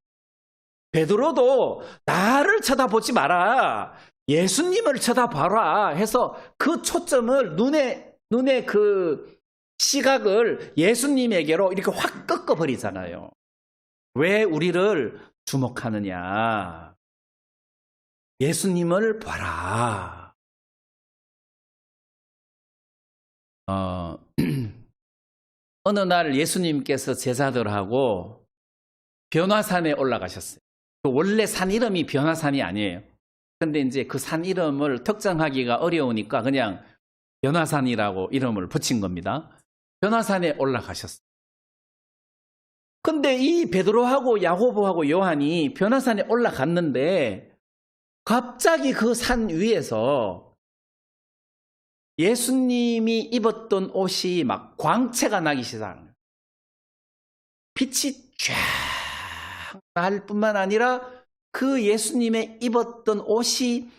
베드로도 나를 쳐다보지 마라. 예수님을 쳐다봐라 해서 그 초점을 눈의 그 시각을 예수님에게로 이렇게 확 꺾어버리잖아요. 왜 우리를 주목하느냐? 예수님을 봐라. 어느 날 예수님께서 제자들하고 변화산에 올라가셨어요. 원래 산 이름이 변화산이 아니에요. 근데 이제 그 산 이름을 특정하기가 어려우니까 그냥 변화산이라고 이름을 붙인 겁니다. 변화산에 올라가셨어요. 근데 이 베드로하고 야고보하고 요한이 변화산에 올라갔는데 갑자기 그 산 위에서 예수님이 입었던 옷이 막 광채가 나기 시작하는 거예요. 빛이 쫙 날 뿐만 아니라 그 예수님의 입었던 옷이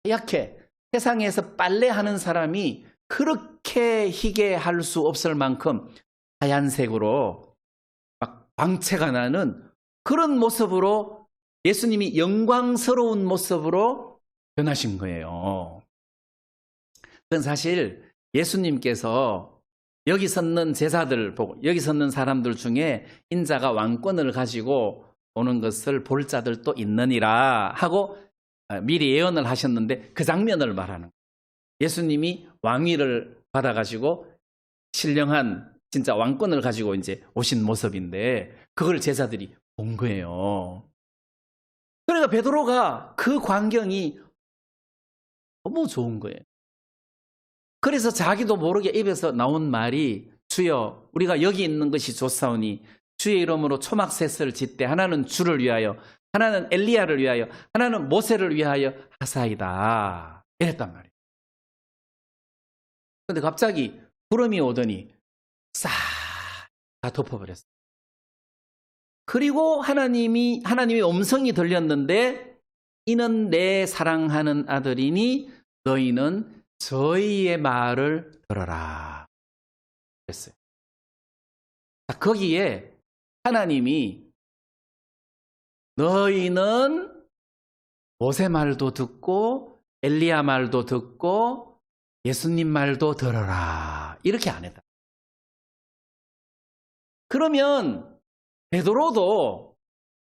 하얗게 세상에서 빨래하는 사람이 그렇게 희게 할 수 없을 만큼 하얀색으로 막 광채가 나는 그런 모습으로 예수님이 영광스러운 모습으로 변하신 거예요. 그건 사실 예수님께서 여기 섰는 제자들 보고 여기 섰는 사람들 중에 인자가 왕권을 가지고 오는 것을 볼 자들도 있느니라 하고 미리 예언을 하셨는데 그 장면을 말하는 거예요. 예수님이 왕위를 받아가지고 신령한 진짜 왕권을 가지고 이제 오신 모습인데 그걸 제자들이 본 거예요. 그러니까 베드로가 그 광경이 너무 좋은 거예요. 그래서 자기도 모르게 입에서 나온 말이 주여 우리가 여기 있는 것이 좋사오니 주의 이름으로 초막셋을 짓되 하나는 주를 위하여 하나는 엘리야를 위하여 하나는 모세를 위하여 하사이다 이랬단 말이에요. 그런데 갑자기 구름이 오더니 싹 다 덮어버렸어요. 그리고 하나님의 음성이 들렸는데 이는 내 사랑하는 아들이니 너희는 저희의 말을 들어라 그랬어요. 거기에 하나님이 너희는 모세 말도 듣고 엘리야 말도 듣고 예수님 말도 들어라 이렇게 안 했다. 그러면 베드로도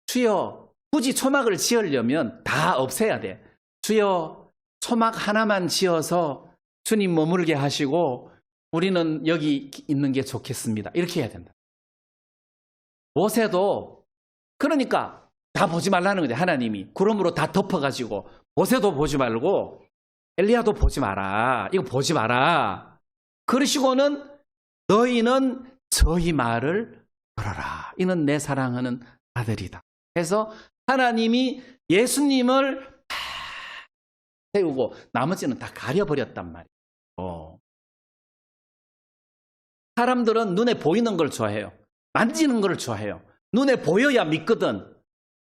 주여 굳이 초막을 지으려면 다 없애야 돼. 주여 초막 하나만 지어서 주님 머물게 하시고 우리는 여기 있는 게 좋겠습니다. 이렇게 해야 된다. 모세도 그러니까 다 보지 말라는 거죠. 하나님이 구름으로 다 덮어가지고 모세도 보지 말고 엘리야도 보지 마라. 이거 보지 마라. 그러시고는 너희는 저희 말을 들어라. 이는 내 사랑하는 아들이다. 해서 하나님이 예수님을 세우고 나머지는 다 가려버렸단 말이에요. 사람들은 눈에 보이는 걸 좋아해요. 만지는 걸 좋아해요. 눈에 보여야 믿거든.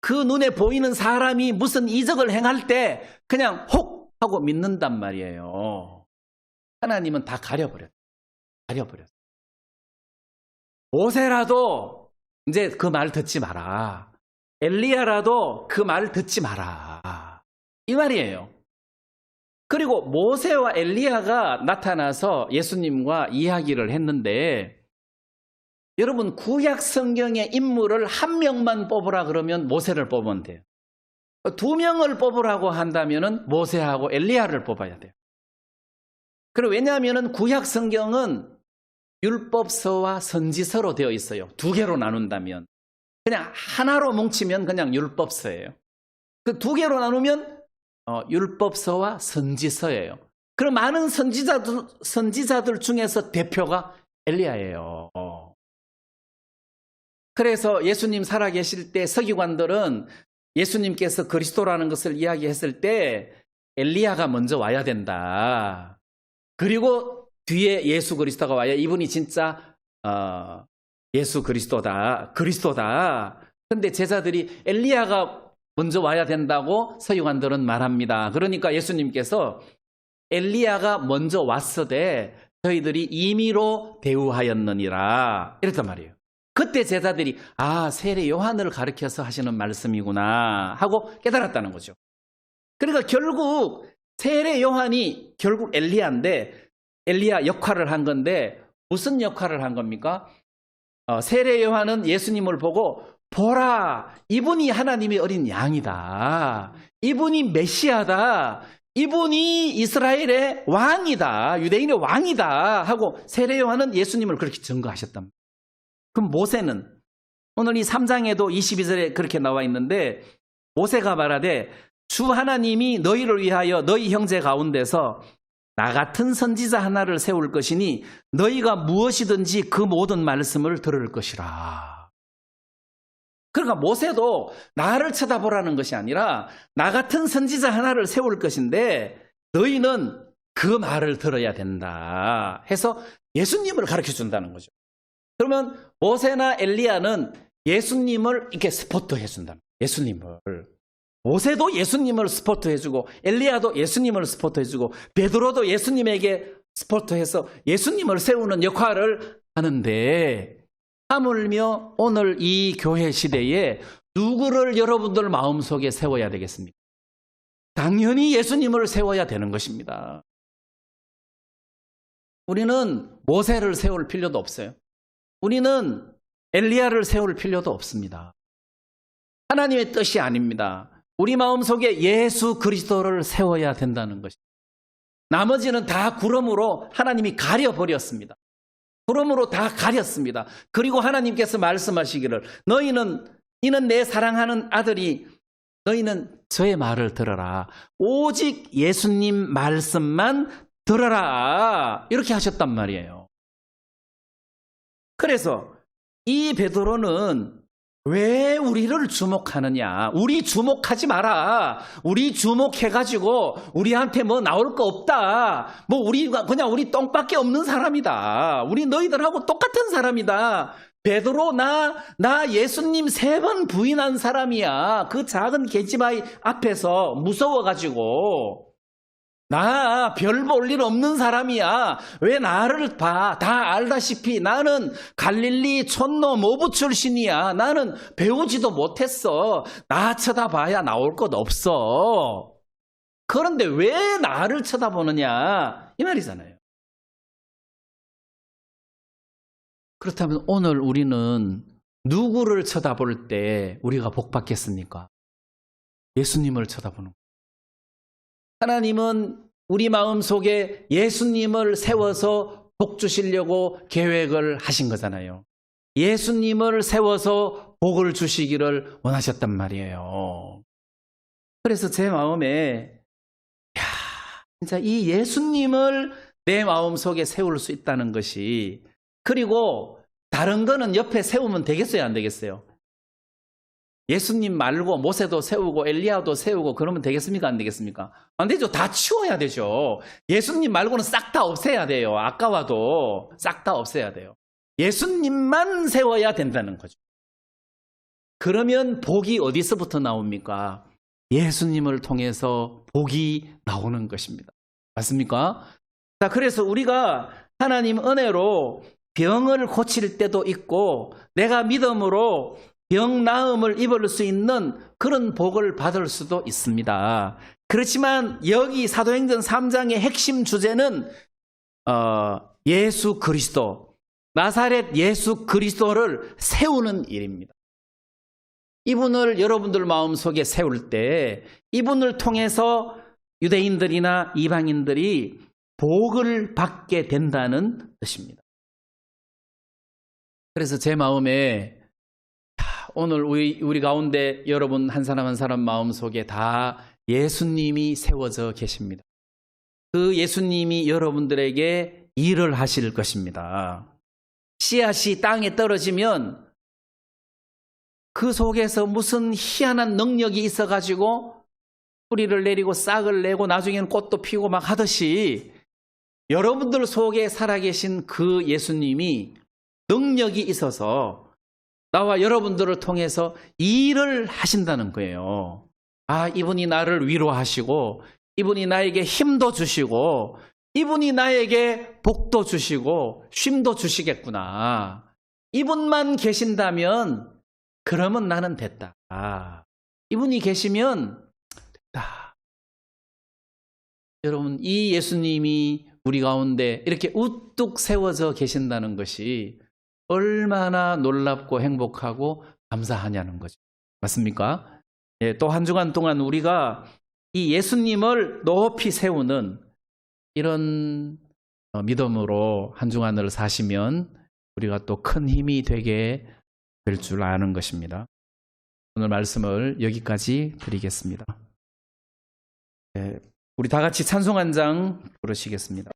그 눈에 보이는 사람이 무슨 이적을 행할 때 그냥 혹 하고 믿는단 말이에요. 하나님은 다 가려버렸어요. 모세라도 이제 그 말 듣지 마라. 엘리야라도 그 말 듣지 마라. 이 말이에요. 그리고 모세와 엘리야가 나타나서 예수님과 이야기를 했는데, 여러분 구약 성경의 인물을 한 명만 뽑으라 그러면 모세를 뽑으면 돼요. 두 명을 뽑으라고 한다면 모세하고 엘리야를 뽑아야 돼요. 그리고 왜냐하면 구약 성경은 율법서와 선지서로 되어 있어요. 두 개로 나눈다면. 그냥 하나로 뭉치면 그냥 율법서예요. 그 두 개로 나누면 율법서와 선지서예요. 그럼 많은 선지자들 중에서 대표가 엘리야예요. 그래서 예수님 살아계실 때 서기관들은 예수님께서 그리스도라는 것을 이야기했을 때 엘리야가 먼저 와야 된다. 그리고 뒤에 예수 그리스도가 와야 이분이 진짜 예수 그리스도다. 그런데 제자들이 엘리야가 먼저 와야 된다고 서기관들은 말합니다. 그러니까 예수님께서 엘리야가 먼저 왔으되 저희들이 임의로 대우하였느니라 이랬단 말이에요. 그때 제자들이 세례 요한을 가르쳐서 하시는 말씀이구나 하고 깨달았다는 거죠. 그러니까 결국 세례 요한이 결국 엘리야인데 엘리야 역할을 한 건데 무슨 역할을 한 겁니까? 세례 요한은 예수님을 보고 보라, 이분이 하나님의 어린 양이다. 이분이 메시아다. 이분이 이스라엘의 왕이다. 유대인의 왕이다 하고 세례 요한은 예수님을 그렇게 증거하셨단 말이에요. 그럼 모세는 오늘 이 3장에도 22절에 그렇게 나와 있는데 모세가 말하되 주 하나님이 너희를 위하여 너희 형제 가운데서 나 같은 선지자 하나를 세울 것이니 너희가 무엇이든지 그 모든 말씀을 들을 것이라. 그러니까 모세도 나를 쳐다보라는 것이 아니라 나 같은 선지자 하나를 세울 것인데 너희는 그 말을 들어야 된다 해서 예수님을 가르쳐 준다는 거죠. 그러면 모세나 엘리야는 예수님을 이렇게 스포트해 준다. 예수님을. 모세도 예수님을 스포트해주고 엘리야도 예수님을 스포트해주고 베드로도 예수님에게 스포트해서 예수님을 세우는 역할을 하는데 하물며 오늘 이 교회 시대에 누구를 여러분들 마음속에 세워야 되겠습니까? 당연히 예수님을 세워야 되는 것입니다. 우리는 모세를 세울 필요도 없어요. 우리는 엘리야를 세울 필요도 없습니다. 하나님의 뜻이 아닙니다. 우리 마음속에 예수 그리스도를 세워야 된다는 것입니다. 나머지는 다 구름으로 하나님이 가려버렸습니다. 구름으로 다 가렸습니다. 그리고 하나님께서 말씀하시기를 이는 내 사랑하는 아들이 너희는 저의 말을 들어라. 오직 예수님 말씀만 들어라. 이렇게 하셨단 말이에요. 그래서 이 베드로는 왜 우리를 주목하느냐? 우리 주목하지 마라. 우리 주목해가지고 우리한테 뭐 나올 거 없다. 그냥 우리 똥밖에 없는 사람이다. 우리 너희들하고 똑같은 사람이다. 베드로 나 예수님 3번 부인한 사람이야. 그 작은 계집아이 앞에서 무서워가지고 나 별 볼 일 없는 사람이야. 왜 나를 봐? 다 알다시피 나는 갈릴리 촌놈 어부 출신이야. 나는 배우지도 못했어. 나 쳐다봐야 나올 것 없어. 그런데 왜 나를 쳐다보느냐? 이 말이잖아요. 그렇다면 오늘 우리는 누구를 쳐다볼 때 우리가 복 받겠습니까? 예수님을 쳐다보는 거예요. 하나님은 우리 마음속에 예수님을 세워서 복 주시려고 계획을 하신 거잖아요. 예수님을 세워서 복을 주시기를 원하셨단 말이에요. 그래서 제 마음에 진짜 이 예수님을 내 마음속에 세울 수 있다는 것이, 그리고 다른 거는 옆에 세우면 되겠어요, 안 되겠어요? 예수님 말고 모세도 세우고 엘리야도 세우고 그러면 되겠습니까? 안 되겠습니까? 안 되죠. 다 치워야 되죠. 예수님 말고는 싹 다 없애야 돼요. 아까워도 싹 다 없애야 돼요. 예수님만 세워야 된다는 거죠. 그러면 복이 어디서부터 나옵니까? 예수님을 통해서 복이 나오는 것입니다. 맞습니까? 자, 그래서 우리가 하나님 은혜로 병을 고칠 때도 있고 내가 믿음으로 병 나음을 입을 수 있는 그런 복을 받을 수도 있습니다. 그렇지만 여기 사도행전 3장의 핵심 주제는 예수 그리스도, 나사렛 예수 그리스도를 세우는 일입니다. 이분을 여러분들 마음속에 세울 때 이분을 통해서 유대인들이나 이방인들이 복을 받게 된다는 뜻입니다. 그래서 제 마음에 오늘 우리 가운데 여러분 한 사람 한 사람 마음속에 다 예수님이 세워져 계십니다. 그 예수님이 여러분들에게 일을 하실 것입니다. 씨앗이 땅에 떨어지면 그 속에서 무슨 희한한 능력이 있어가지고 뿌리를 내리고 싹을 내고 나중에는 꽃도 피우고 막 하듯이 여러분들 속에 살아계신 그 예수님이 능력이 있어서 나와 여러분들을 통해서 일을 하신다는 거예요. 아, 이분이 나를 위로하시고 이분이 나에게 힘도 주시고 이분이 나에게 복도 주시고 쉼도 주시겠구나. 이분만 계신다면 그러면 나는 됐다. 이분이 계시면 됐다. 여러분, 이 예수님이 우리 가운데 이렇게 우뚝 세워져 계신다는 것이 얼마나 놀랍고 행복하고 감사하냐는 거죠. 맞습니까? 예, 또 한 주간 동안 우리가 이 예수님을 높이 세우는 이런 믿음으로 한 주간을 사시면 우리가 또 큰 힘이 되게 될 줄 아는 것입니다. 오늘 말씀을 여기까지 드리겠습니다. 예, 우리 다 같이 찬송 한 장 부르시겠습니다.